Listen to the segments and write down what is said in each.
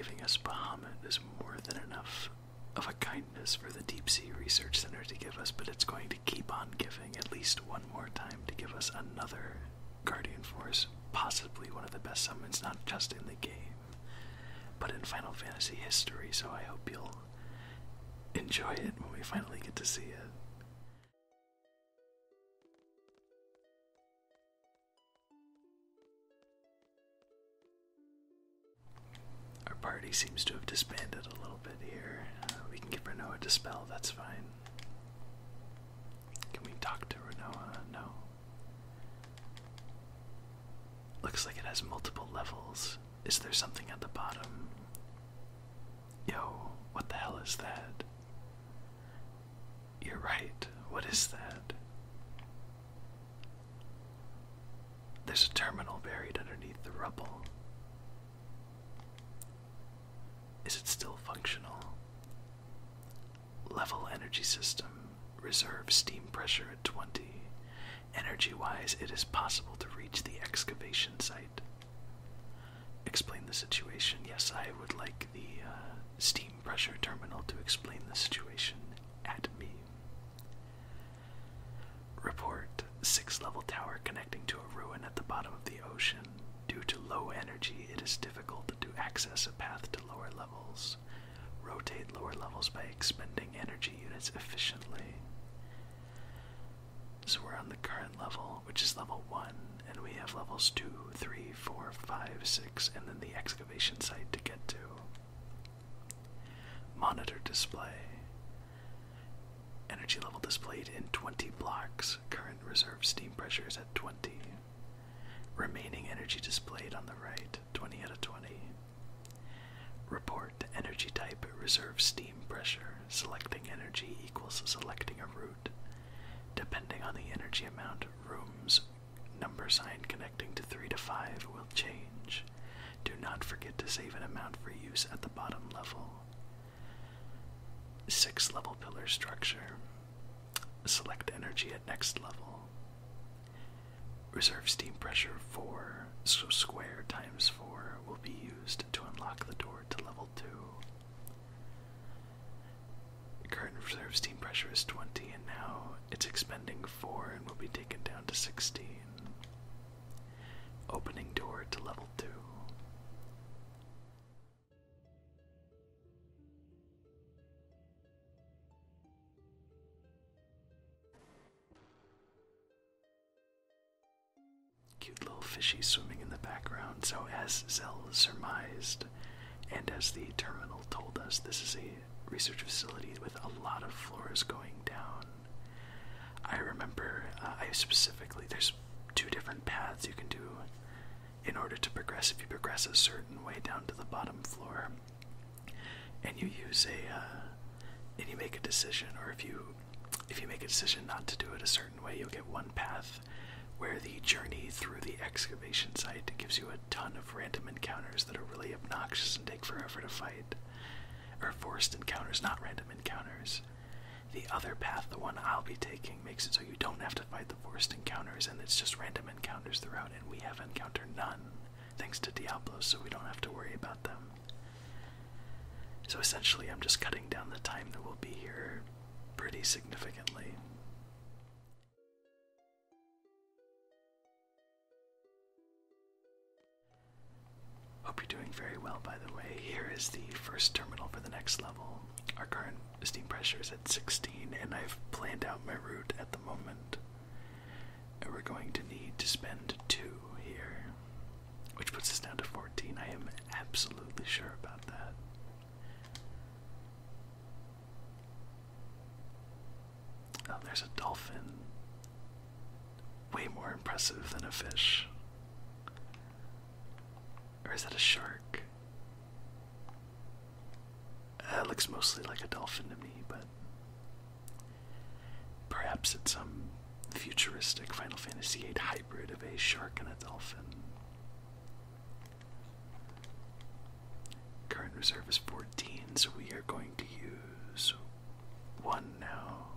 giving us Bahamut is more than enough of a kindness for the Deep Sea Research Center to give us, but it's going to keep on giving at least one more time to give us another Guardian Force, possibly one of the best summons, not just in the game, but in Final Fantasy history, so I hope you'll enjoy it when we finally get to see it. Our party seems to have disbanded a little bit here. We can give Renoa a dispel, that's fine. Can we talk to Renoa? No. Looks like it has multiple levels. Is there something at the bottom? Yo, what the hell is that? You're right, what is that? There's a terminal buried underneath the rubble. Is it still functional? Level energy system. Reserve steam pressure at 20. Energy-wise, it is possible to reach the excavation site. Explain the situation. Yes, I would like the steam pressure terminal to explain the situation at me. Report. 6-level tower connecting to a ruin at the bottom of the ocean. Due to low energy, it is difficult to access a path to lower levels. Rotate lower levels by expending energy units efficiently. So we're on the current level, which is level 1, and we have levels 2, 3, 4, 5, 6, and then the excavation site to get to. Monitor display. Energy level displayed in 20 blocks. Current reserve steam pressure is at 20. Remaining energy displayed on the right, 20 out of 20. Report energy type, reserve steam pressure. Selecting energy equals selecting a route. Depending on the energy amount, rooms number sign connecting to 3 to 5 will change. Do not forget to save an amount for use at the bottom level. 6-level pillar structure. Select energy at next level. Reserve steam pressure 4, so square times 4 will be used to unlock the door to level 2. Current reserve steam pressure is 20, and now it's expending 4 and will be taken down to 16. Opening door to level 2. Cute little fishy swimming in the background. So as Zell surmised, and as the terminal told us, this is a research facility with a lot of floors going down. I remember, there's 2 different paths you can do in order to progress. If you progress a certain way down to the bottom floor, and you use and you make a decision, or if you make a decision not to do it a certain way, you'll get one path where the journey through the excavation site gives you a ton of random encounters that are really obnoxious and take forever to fight. Or forced encounters, not random encounters. The other path, the one I'll be taking, makes it so you don't have to fight the forced encounters, and it's just random encounters throughout, and we have encountered none, thanks to Diablo, so we don't have to worry about them. So essentially, I'm just cutting down the time that we'll be here pretty significantly. Hope you're doing very well, by the way. Here is the first terminal for the next level. Our current steam pressure is at 16, and I've planned out my route at the moment. And we're going to need to spend 2 here, which puts us down to 14. I am absolutely sure about that. Oh, there's a dolphin. Way more impressive than a fish. Or is that a shark? It looks mostly like a dolphin to me, but perhaps it's some futuristic Final Fantasy VIII hybrid of a shark and a dolphin. Current reserve is 14, so we are going to use 1 now,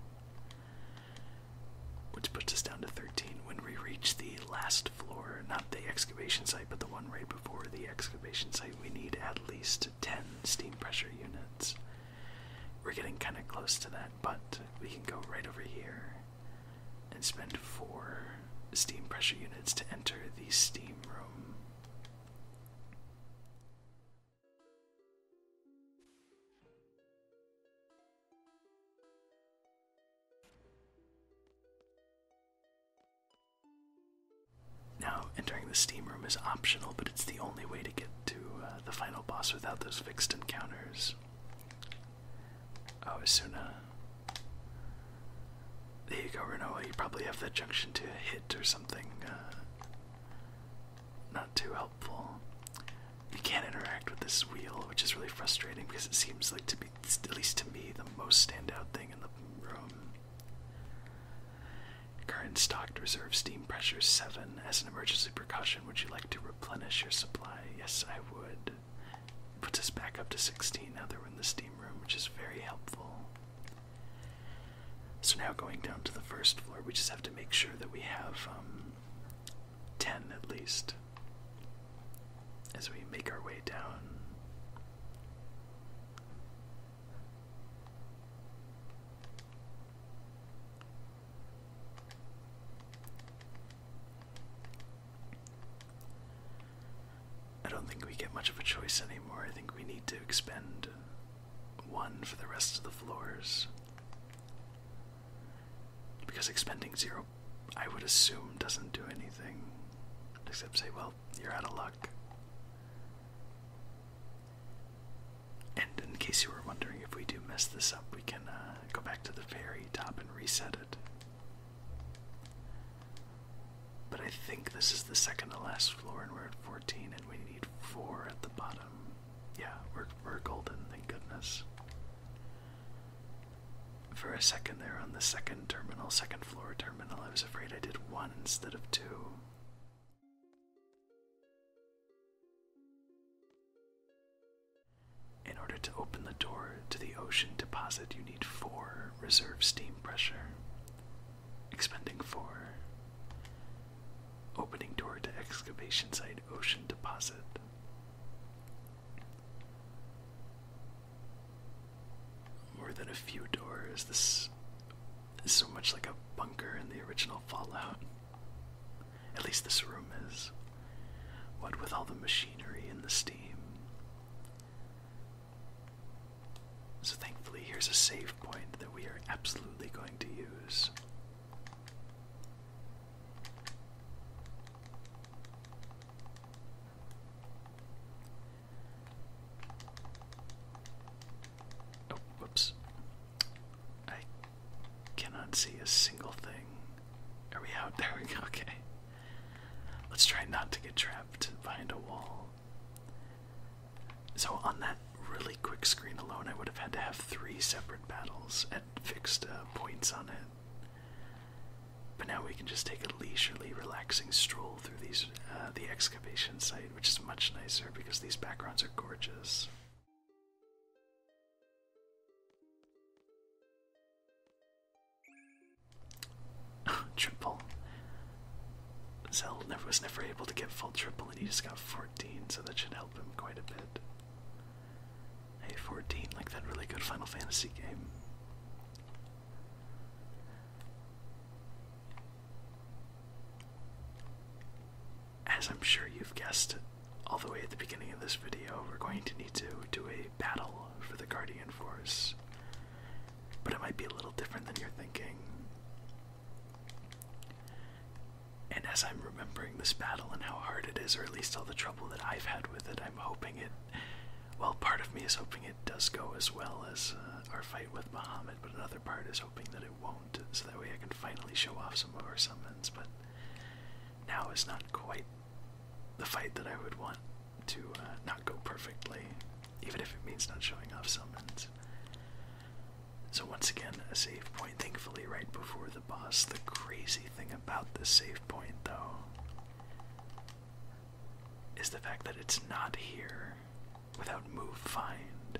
which puts us down to 13. When we reach the last floor, not the excavation site, but the one right before the excavation site, we need at least 10 steam pressure units. We're getting kind of close to that, but we can go right over here and spend 4 steam pressure units to enter the steam room. Now, entering the steam room is optional, but it's the only way to get to the final boss without those fixed encounters. Oh, Asuna. There you go, Renoa. You probably have that junction to hit or something. Not too helpful. You can't interact with this wheel, which is really frustrating because it seems like to be, at least to me, the most standout thing in the room. Current stocked reserve steam pressure 7. As an emergency precaution, would you like to replenish your supply? Yes, I would. Puts us back up to 16 now that we're in the steam room, which is very helpful. So now going down to the first floor, we just have to make sure that we have 10 at least as we make our way down. I don't think we get much of a choice anymore. I think we need to expend 1 for the rest of the floors. Because expending 0, I would assume, doesn't do anything. Except say, well, you're out of luck. And in case you were wondering, if we do mess this up, we can go back to the very top and reset it. But I think this is the second to last floor, and we're at 14, and we need 4 at the bottom. Yeah, we're golden, thank goodness. For a second there on the second floor terminal, I was afraid I did 1 instead of 2. In order to open the door to the ocean deposit, you need 4 reserve steam pressure. Expending 4. Opening door to excavation site, ocean deposit. More than a few doors. This is so much like a bunker in the original Fallout. At least this room is. What with all the machinery and the steam. So thankfully here's a save point that we are absolutely going to use. Oh, whoops. I cannot see a single thing. Are we out? There we go, okay. Let's try not to get trapped behind a wall. So on that really quick screen alone, I would have had to have 3 separate battles at fixed points on it. But now we can just take a leisurely, relaxing stroll through these the excavation site, which is much nicer because these backgrounds are gorgeous. Triple. Zell was never able to get full triple, and he just got 14, so that should help him quite a bit. Hey, 14, like that really good Final Fantasy game. As I'm sure you've guessed all the way at the beginning of this video, we're going to need to do a battle for the Guardian Force. But it might be a little different than you're thinking. And as I'm remembering this battle and how hard it is, or at least all the trouble that I've had with it, I'm hoping it, well, part of me is hoping it does go as well as our fight with Bahamut, but another part is hoping that it won't, so that way I can finally show off some of our summons. But now is not quite the fight that I would want to not go perfectly, even if it means not showing off summons. So once again, a save point, thankfully right before the boss. The crazy thing about this save point, though, is the fact that it's not here without move find.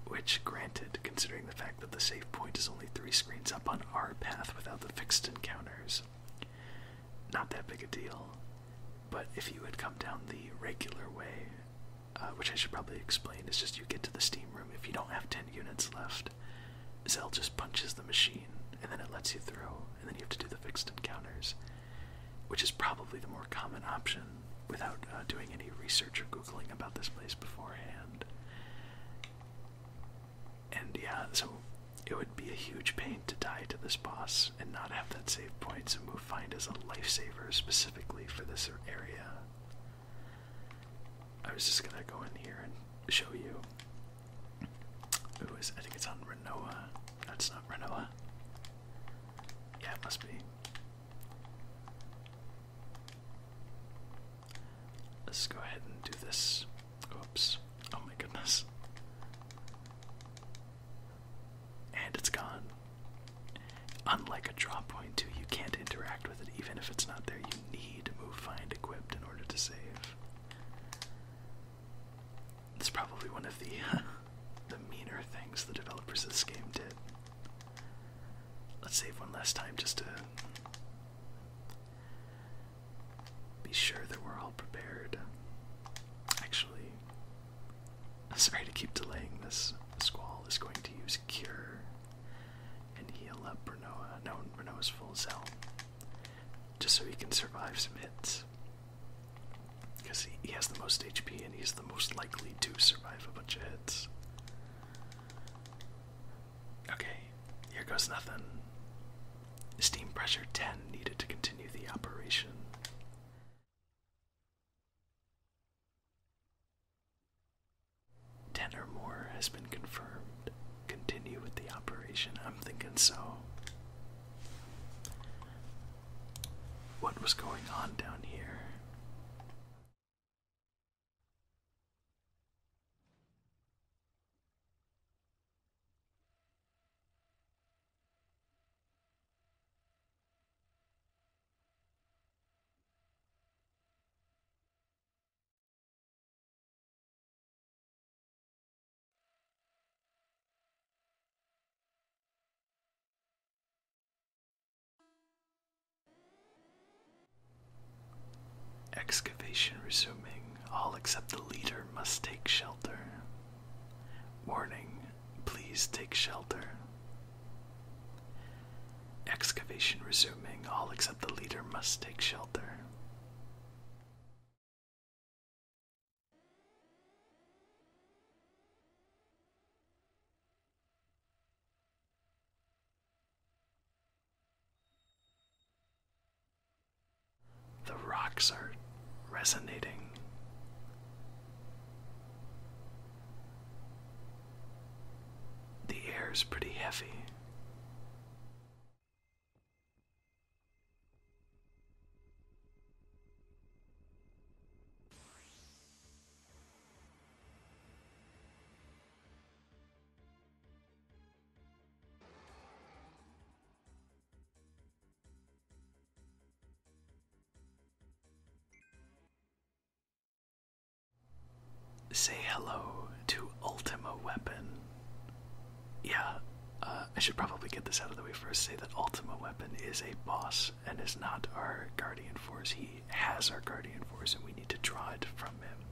Which, granted, considering the fact that the save point is only 3 screens up on our path without the fixed encounters, not that big a deal. But if you had come down the regular way, which I should probably explain, is just you get to the steam room. If you don't have 10 units left, Zell just punches the machine, and then it lets you through, and then you have to do the fixed encounters, which is probably the more common option without doing any research or Googling about this place beforehand. And yeah, so it would be a huge pain to die to this boss and not have that save point, so move find as a lifesaver specifically for this area. I was just gonna go in here and show you. I think it's on Renoa. That's not Renoa. Yeah, it must be. Let's go ahead and do this. Oops. Oh my goodness. And it's gone. Unlike a drop point too, you can't interact with it even if it's not there. You need move find equipped in order to save. It's probably one of the the meaner things the developers of this game did. Let's save one last time just to be sure that we're all prepared. Actually, sorry to keep delaying this. Squall is going to use Cure and heal up Renoa. No, Renoa's full Zell. Just so he can survive some hits. Because he has the most HP and he's the most likely to survive a bunch of hits. Okay, here goes nothing. Steam pressure 10 needed to continue the operation. Or more has been confirmed. Continue with the operation. I'm thinking so. What was going on down here? Excavation resuming. All except the leader must take shelter. Warning, please take shelter. Excavation resuming. All except the leader must take shelter. The rocks are resonating. The air is pretty heavy. Say hello to Ultima Weapon. Yeah, I should probably get this out of the way first. Say that Ultima Weapon is a boss and is not our Guardian Force. He has our Guardian Force and we need to draw it from him.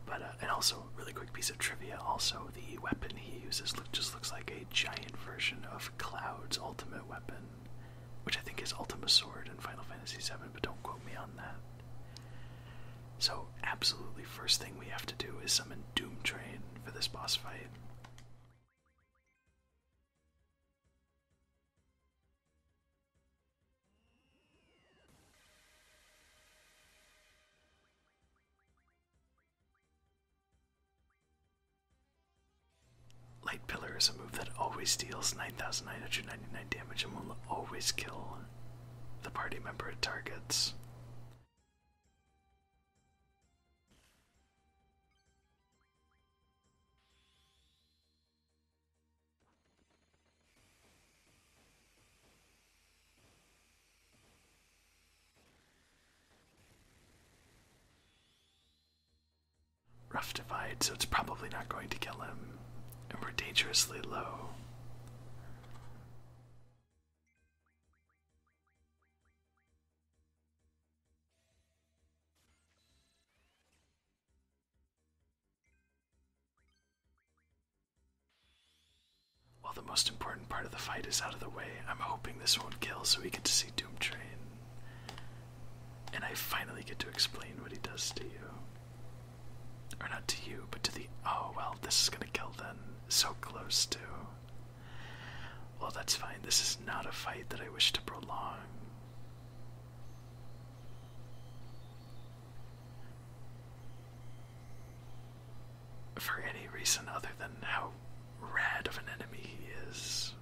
But, and also, really quick piece of trivia, also, the weapon he uses just looks like a giant version of Cloud's ultimate weapon, which I think is Ultima Sword in Final Fantasy VII, but don't quote me on that. So, absolutely first thing we have to do is summon Doom Train for this boss fight. Light Pillar is a move that always deals 9,999 damage and will always kill the party member it targets. Rough Divide, so it's probably not going to kill him. And we're dangerously low. most important part of the fight is out of the way. I'm hoping this won't kill so we get to see Doom Train. And I finally get to explain what he does to you. Or not to you, but to the... Oh, well, this is gonna kill then. So close to. Well, that's fine. This is not a fight that I wish to prolong. For any reason other than how rad of an enemy he is.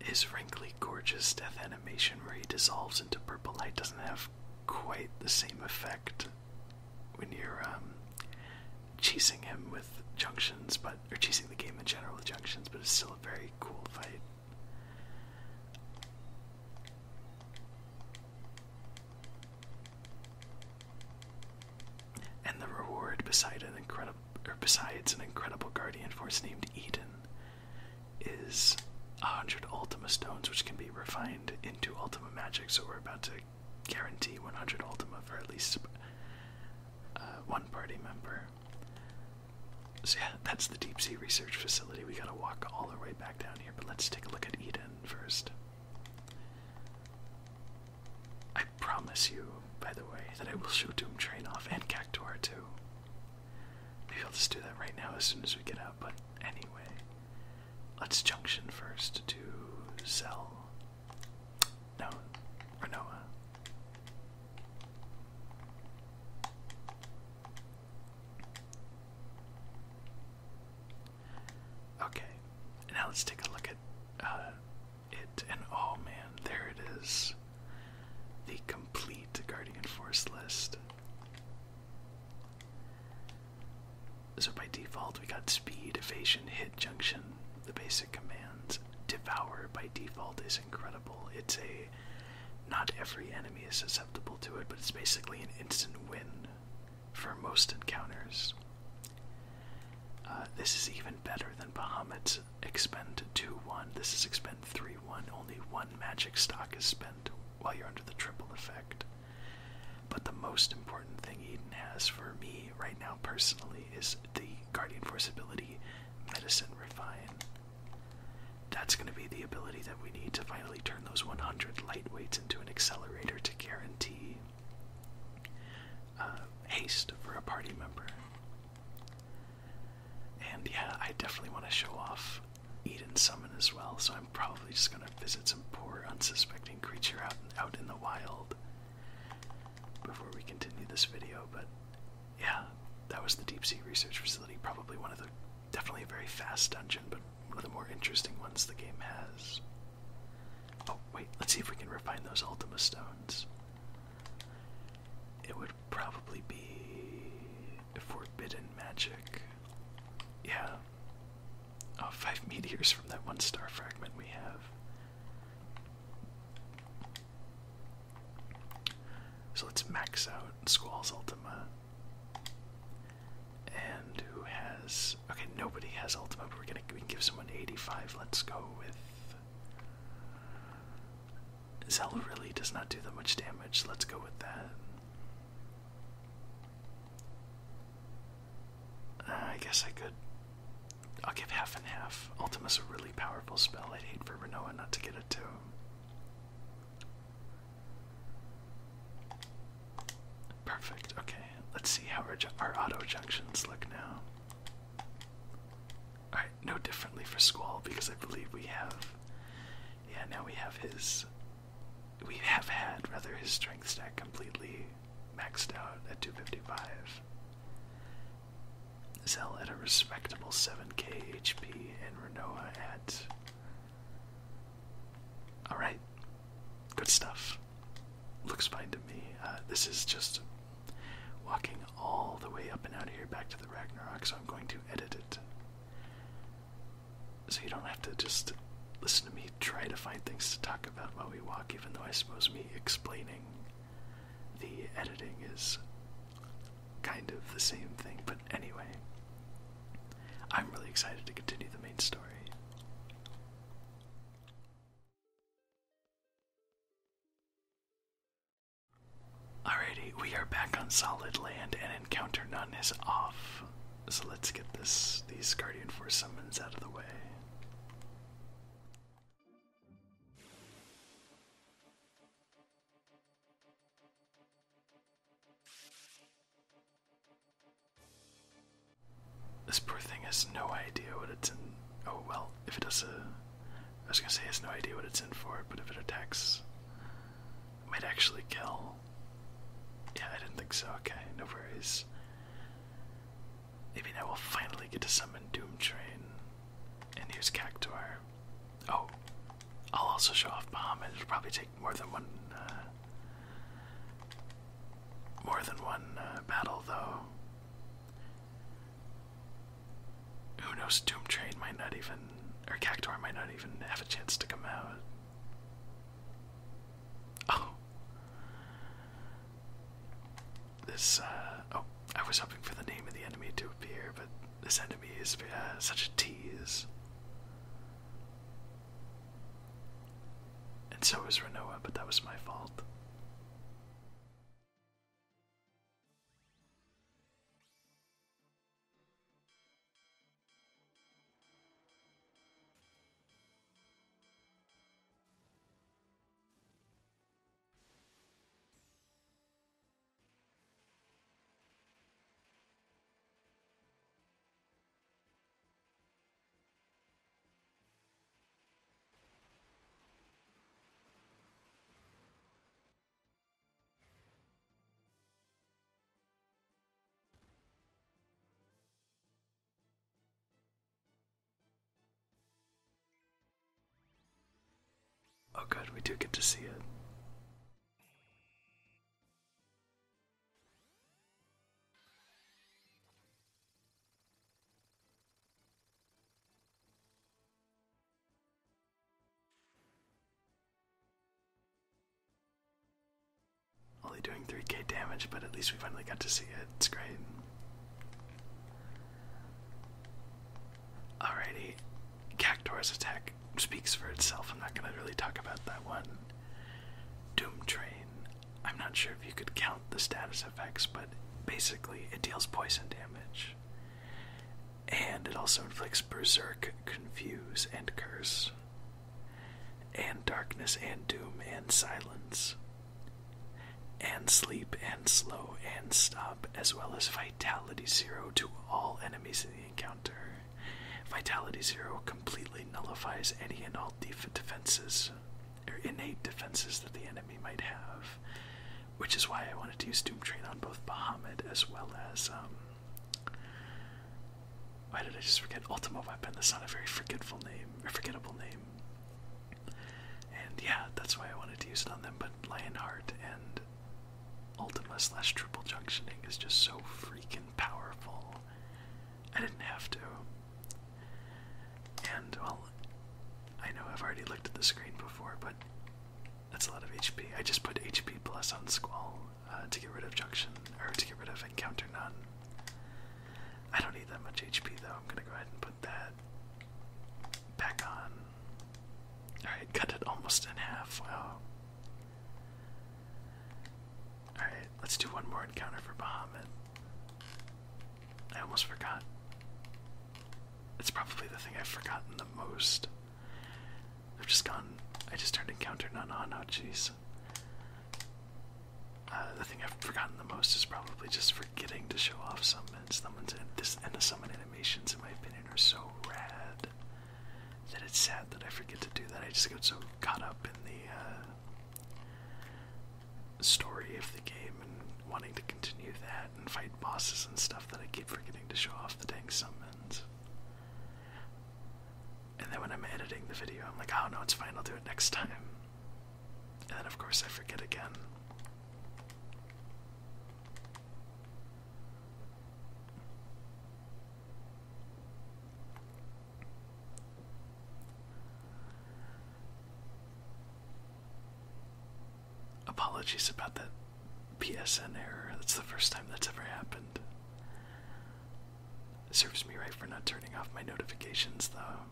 His wrinkly, gorgeous death animation where he dissolves into purple light doesn't have quite the same effect when you're cheesing him with junctions, or cheesing the game in general with junctions, but it's still a very cool fight. And the reward besides an incredible Guardian Force named Eden is 100 Ultima Stones, which can be refined into Ultima Magic, so we're about to guarantee 100 Ultima for at least one party member. So yeah, that's the Deep Sea Research Facility. We gotta walk all the way back down here, but let's take a look at Eden first. I promise you, by the way, that I will show Doom Train off, and Cactuar too. Maybe I'll just do that right now as soon as we get out, but anyway. Let's junction first to Zell. No, Renoa. Okay, now let's take a look at it, and oh man, there it is. The complete Guardian Force list. So by default, we got speed, evasion, hit, junction. The basic commands. Devour by default is incredible. It's not every enemy is susceptible to it, but it's basically an instant win for most encounters. This is even better than Bahamut's expend 2-1. This is expend 3-1. Only one magic stock is spent while you're under the triple effect. But the most important thing Eden has for me right now personally is the Guardian Force ability, Medicine Refine. That's going to be the ability that we need to finally turn those 100 lightweights into an accelerator to guarantee haste for a party member. And yeah, I definitely want to show off Eden Summon as well, so I'm probably just going to visit some poor unsuspecting creature out in the wild before we continue this video. But yeah, that was the Deep Sea Research Facility, probably one of the, definitely a very fast dungeon, but one of the more interesting ones the game has. Oh wait, let's see if we can refine those Ultima Stones. It would probably be Forbidden Magic. Yeah. Oh, 5 meteors from that 1 star fragment we have. So let's max out Squall's Ultima. And who has... Okay, nobody has Ultima, but we can give someone 85. Let's go with... Zell really does not do that much damage. Let's go with that. I guess I could... I'll give half and half. Ultima's a really powerful spell. I'd hate for Renoa not to get it too. Perfect. Okay, let's see how our auto junctions look now. Alright, no differently for Squall because I believe we have... Yeah, now we have his... We have had, rather, his strength stack completely maxed out at 255. Zell at a respectable 7k HP and Renoa at... Alright, good stuff. looks fine to me. This is just walking all the way up and out here back to the Ragnarok, so I'm going to edit it. So you don't have to just listen to me try to find things to talk about while we walk, even though I suppose me explaining the editing is kind of the same thing. But anyway, I'm really excited to continue the main story. Alrighty, we are back on solid land and encounter none is off. So let's get these Guardian Force summons out of the way. This poor thing has no idea what it's in. Oh well, if it does I was gonna say it has no idea what it's in for, but if it attacks, it might actually kill. Yeah, I didn't think so. Okay, no worries. Maybe now we'll finally get to summon Doom Train and use Cactuar. Oh, I'll also show off Bahamut. It'll probably take more than one battle, though. Who knows? Doom Train might not even, or Cactuar might not even have a chance to come out. Oh. Oh, I was hoping for the name of the enemy to appear, but this enemy is such a tease. And so is Renoa, but that was my fault. Oh good, we do get to see it. Only doing 3k damage, but at least we finally got to see it. It's great. Alrighty, Cactuar's attack speaks for itself. I'm not going to really talk about that one. Doom Train. I'm not sure if you could count the status effects, but basically it deals poison damage. And it also inflicts Berserk, Confuse, and Curse. And Darkness, and Doom, and Silence. And Sleep, and Slow, and Stop, as well as Vitality 0 to all enemies in the encounter. Vitality 0 completely nullifies any and all defenses, or innate defenses that the enemy might have, which is why I wanted to use Doom Train on both Bahamut as well as, why did I just forget? Ultima Weapon. That's not a very forgettable name. And yeah, that's why I wanted to use it on them, but Lionheart and Ultima / triple junctioning is just so freaking powerful. I didn't have to. And, well, I know I've already looked at the screen before, but that's a lot of HP. I just put HP plus on Squall to get rid of Junction, or to get rid of Encounter None. I don't need that much HP though. I'm gonna go ahead and put that back on. Alright, cut it almost in half. Wow. Alright, let's do one more encounter for Bahamut. I almost forgot. It's probably the thing I've forgotten the most. I just turned Encounter None on. Oh jeez. The thing I've forgotten the most is probably just forgetting to show off summons. And the summon animations, in my opinion, are so rad that it's sad that I forget to do that. I just get so caught up in the story of the game and wanting to continue that and fight bosses and stuff that I keep forgetting to show off the dang summons. And then when I'm editing the video, I'm like, oh no, it's fine, I'll do it next time. And then of course I forget again. apologies about that PSN error. That's the first time that's ever happened. It serves me right for not turning off my notifications, though.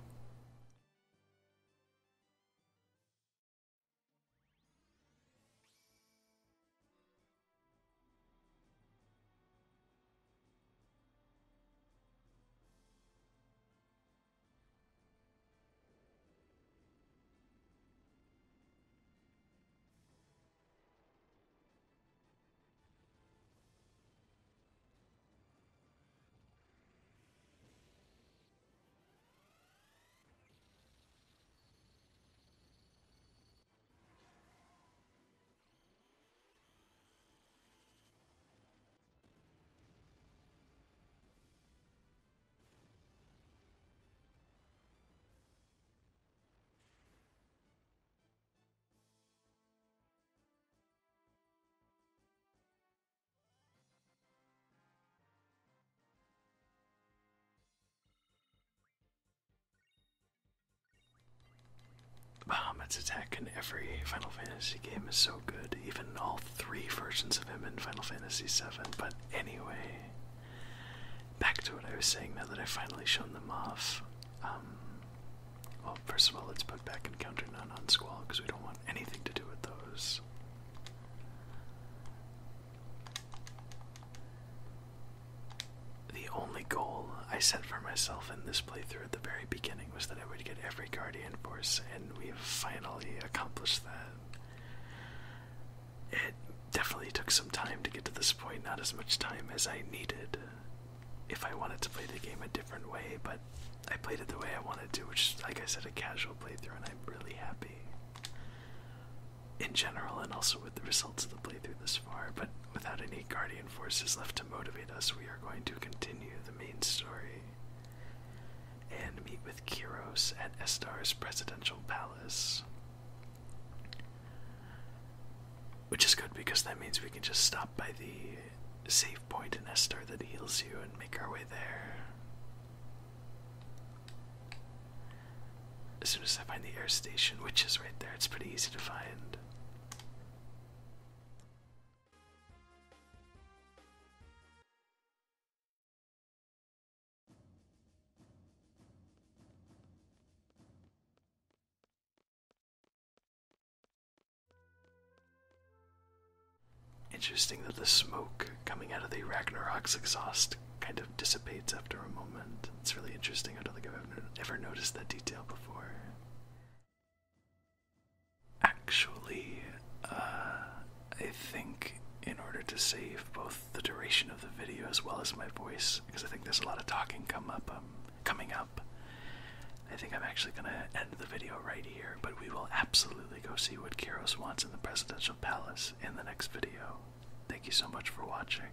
Bahamut's attack in every Final Fantasy game is so good, even all 3 versions of him in Final Fantasy VII. But anyway, back to what I was saying now that I've finally shown them off. Well, first of all, let's put back Encounter None on Squall, because we don't want anything to do with those. The only goal I set for myself in this playthrough at the very beginning was that I would get every Guardian Force, and we've finally accomplished that. It definitely took some time to get to this point, not as much time as I needed if I wanted to play the game a different way, but I played it the way I wanted to, which is, like I said, a casual playthrough, and I'm really happy in general, and also with the results of the playthrough this far. But without any Guardian Forces left to motivate us, we are going to continue the main story and meet with Kyros at Estar's presidential palace. Which is good, because that means we can just stop by the save point in Estar that heals you and make our way there. As soon as I find the air station, which is right there, it's pretty easy to find. Interesting that the smoke coming out of the Ragnarok's exhaust kind of dissipates after a moment. It's really interesting. I don't think I've ever noticed that detail before. Actually, I think in order to save both the duration of the video as well as my voice, because I think there's a lot of talking coming up, I think I'm actually going to end the video right here, but we will absolutely go see what Kyros wants in the presidential palace in the next video. Thank you so much for watching.